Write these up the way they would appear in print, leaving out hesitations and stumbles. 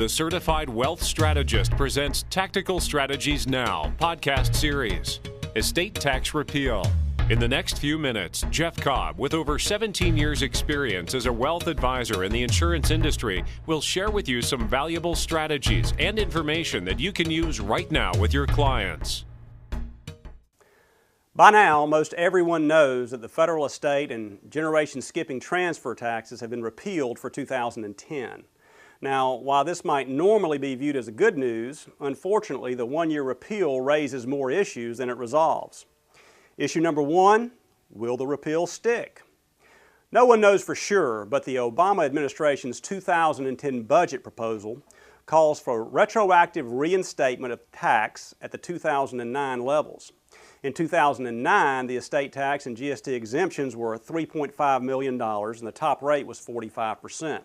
the Certified Wealth Strategist presents Tactical Strategies Now podcast series, Estate Tax Repeal. In the next few minutes, Jeff Cobb, with over 17 years' experience as a wealth advisor in the insurance industry, will share with you some valuable strategies and information that you can use right now with your clients. By now, most everyone knows that the federal estate and generation skipping transfer taxes have been repealed for 2010. Now, while this might normally be viewed as good news, unfortunately, the one-year repeal raises more issues than it resolves. Issue number one, will the repeal stick? No one knows for sure, but the Obama administration's 2010 budget proposal calls for retroactive reinstatement of tax at the 2009 levels. In 2009, the estate tax and GST exemptions were $3.5 million and the top rate was 45%.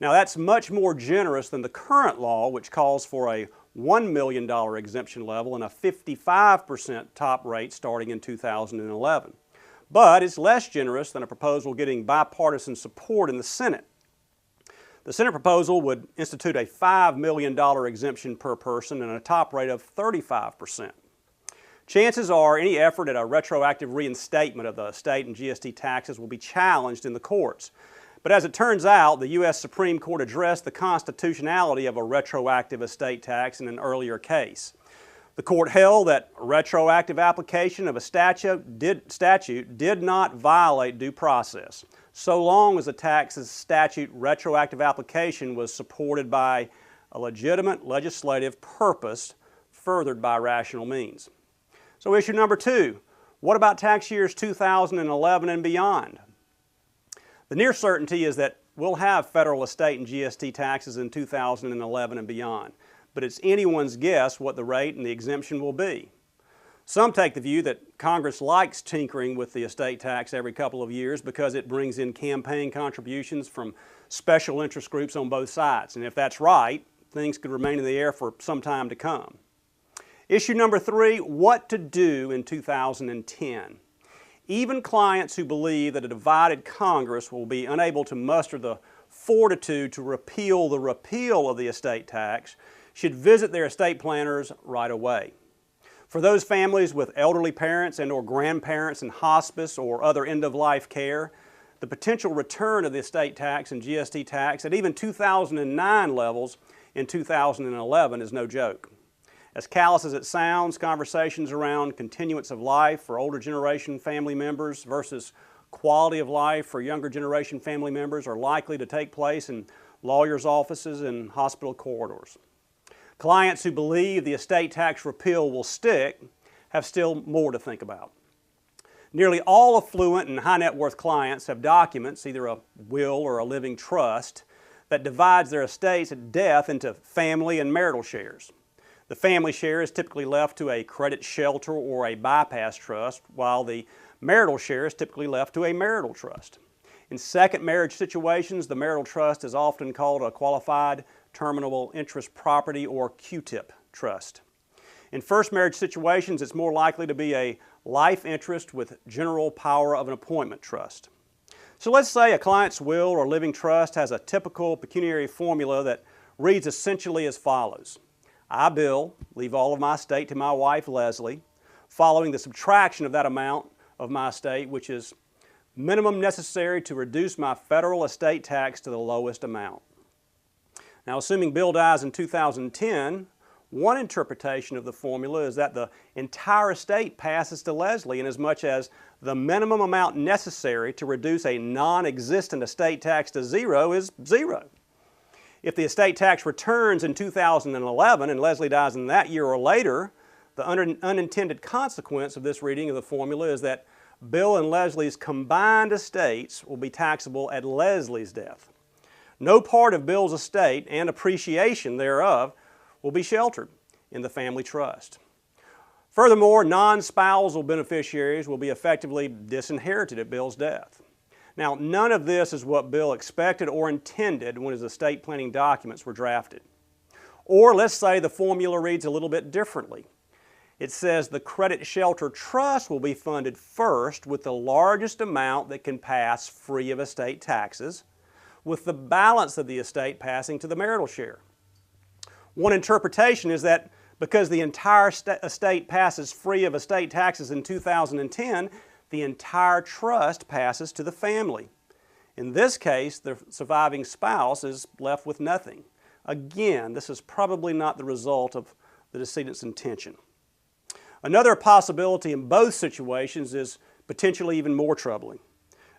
Now that's much more generous than the current law, which calls for a $1 million exemption level and a 55% top rate starting in 2011. But it's less generous than a proposal getting bipartisan support in the Senate. The Senate proposal would institute a $5 million exemption per person and a top rate of 35%. Chances are any effort at a retroactive reinstatement of the estate and GST taxes will be challenged in the courts. But as it turns out, the U.S. Supreme Court addressed the constitutionality of a retroactive estate tax in an earlier case. The court held that retroactive application of a statute did not violate due process, so long as the tax's statute retroactive application was supported by a legitimate legislative purpose furthered by rational means. So issue number two, what about tax years 2011 and beyond? The near certainty is that we'll have federal estate and GST taxes in 2011 and beyond, but it's anyone's guess what the rate and the exemption will be. Some take the view that Congress likes tinkering with the estate tax every couple of years because it brings in campaign contributions from special interest groups on both sides, and if that's right, things could remain in the air for some time to come. Issue number three, what to do in 2010. Even clients who believe that a divided Congress will be unable to muster the fortitude to repeal the repeal of the estate tax should visit their estate planners right away. For those families with elderly parents and or grandparents in hospice or other end-of-life care, the potential return of the estate tax and GST tax at even 2009 levels in 2011 is no joke. As callous as it sounds, conversations around continuance of life for older generation family members versus quality of life for younger generation family members are likely to take place in lawyers' offices and hospital corridors. Clients who believe the estate tax repeal will stick have still more to think about. Nearly all affluent and high net worth clients have documents, either a will or a living trust, that divides their estates at death into family and marital shares. The family share is typically left to a credit shelter or a bypass trust, while the marital share is typically left to a marital trust. In second marriage situations, the marital trust is often called a qualified terminable interest property or QTIP trust. In first marriage situations, it's more likely to be a life interest with general power of an appointment trust. So let's say a client's will or living trust has a typical pecuniary formula that reads essentially as follows. I, Bill, leave all of my estate to my wife, Leslie, following the subtraction of that amount of my estate, which is minimum necessary to reduce my federal estate tax to the lowest amount. Now, assuming Bill dies in 2010, one interpretation of the formula is that the entire estate passes to Leslie inasmuch as the minimum amount necessary to reduce a non-existent estate tax to zero is zero. If the estate tax returns in 2011 and Leslie dies in that year or later, the unintended consequence of this reading of the formula is that Bill and Leslie's combined estates will be taxable at Leslie's death. No part of Bill's estate and appreciation thereof will be sheltered in the family trust. Furthermore, non-spousal beneficiaries will be effectively disinherited at Bill's death. Now, none of this is what Bill expected or intended when his estate planning documents were drafted. Or let's say the formula reads a little bit differently. It says the credit shelter trust will be funded first with the largest amount that can pass free of estate taxes, with the balance of the estate passing to the marital share. One interpretation is that because the entire estate passes free of estate taxes in 2010, the entire trust passes to the family. In this case, the surviving spouse is left with nothing. Again, this is probably not the result of the decedent's intention. Another possibility in both situations is potentially even more troubling.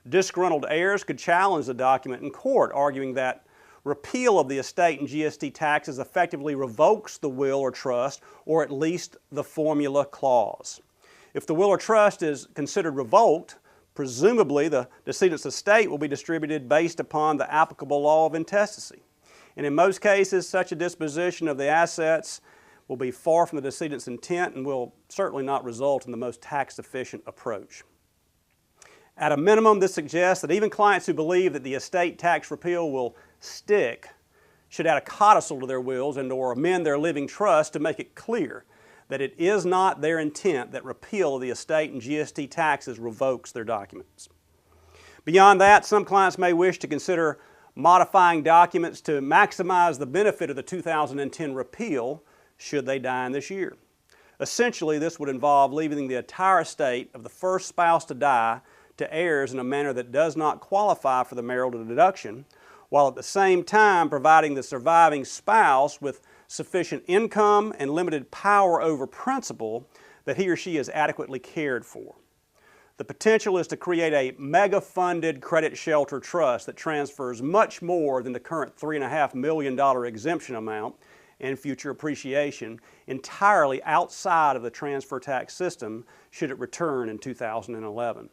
Disgruntled heirs could challenge the document in court, arguing that repeal of the estate and GST taxes effectively revokes the will or trust, or at least the formula clause. If the will or trust is considered revoked, presumably the decedent's estate will be distributed based upon the applicable law of intestacy. And in most cases, such a disposition of the assets will be far from the decedent's intent and will certainly not result in the most tax-efficient approach. At a minimum, this suggests that even clients who believe that the estate tax repeal will stick should add a codicil to their wills and/or amend their living trust to make it clear that it is not their intent that repeal of the estate and GST taxes revokes their documents. Beyond that, some clients may wish to consider modifying documents to maximize the benefit of the 2010 repeal should they die in this year. Essentially, this would involve leaving the entire estate of the first spouse to die to heirs in a manner that does not qualify for the marital deduction, while at the same time providing the surviving spouse with sufficient income and limited power over principal that he or she is adequately cared for. The potential is to create a mega-funded credit shelter trust that transfers much more than the current $3.5 million exemption amount and future appreciation entirely outside of the transfer tax system should it return in 2011.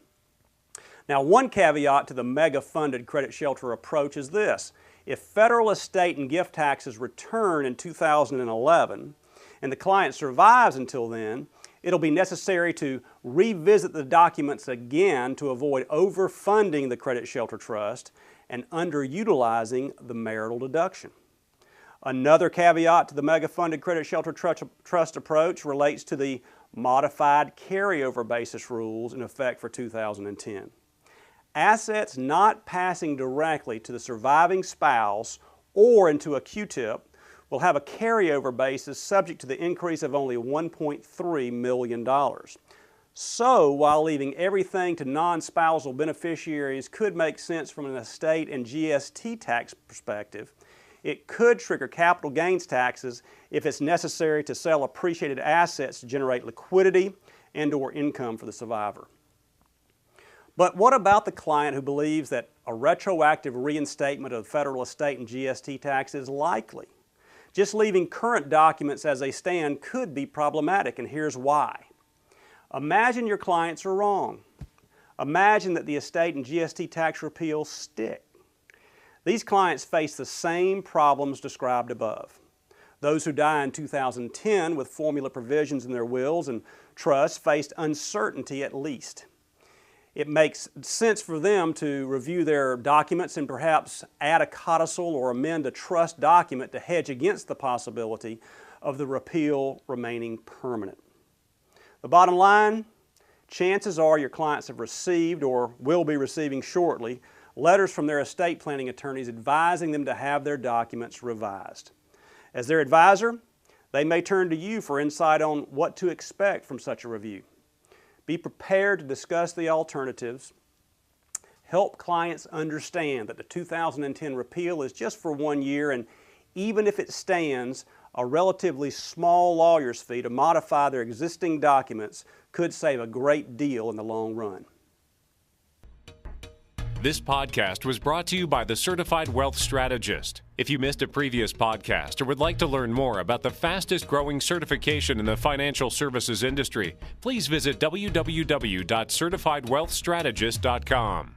Now, one caveat to the mega-funded credit shelter approach is this. If federal estate and gift taxes return in 2011 and the client survives until then, it'll be necessary to revisit the documents again to avoid overfunding the credit shelter trust and underutilizing the marital deduction. Another caveat to the mega-funded credit shelter trust approach relates to the modified carryover basis rules in effect for 2010. Assets not passing directly to the surviving spouse or into a Q-tip will have a carryover basis subject to the increase of only $1.3 million. So, while leaving everything to non-spousal beneficiaries could make sense from an estate and GST tax perspective, it could trigger capital gains taxes if it's necessary to sell appreciated assets to generate liquidity and/or income for the survivor. But what about the client who believes that a retroactive reinstatement of federal estate and GST tax is likely? Just leaving current documents as they stand could be problematic, and here's why. Imagine your clients are wrong. Imagine that the estate and GST tax repeal stick. These clients face the same problems described above. Those who die in 2010 with formula provisions in their wills and trusts faced uncertainty at least. It makes sense for them to review their documents and perhaps add a codicil or amend a trust document to hedge against the possibility of the repeal remaining permanent. The bottom line, chances are your clients have received or will be receiving shortly letters from their estate planning attorneys advising them to have their documents revised. As their advisor, they may turn to you for insight on what to expect from such a review. Be prepared to discuss the alternatives. Help clients understand that the 2010 repeal is just for 1 year, and even if it stands, a relatively small lawyer's fee to modify their existing documents could save a great deal in the long run. This podcast was brought to you by the Certified Wealth Strategist. If you missed a previous podcast or would like to learn more about the fastest growing certification in the financial services industry, please visit www.certifiedwealthstrategist.com.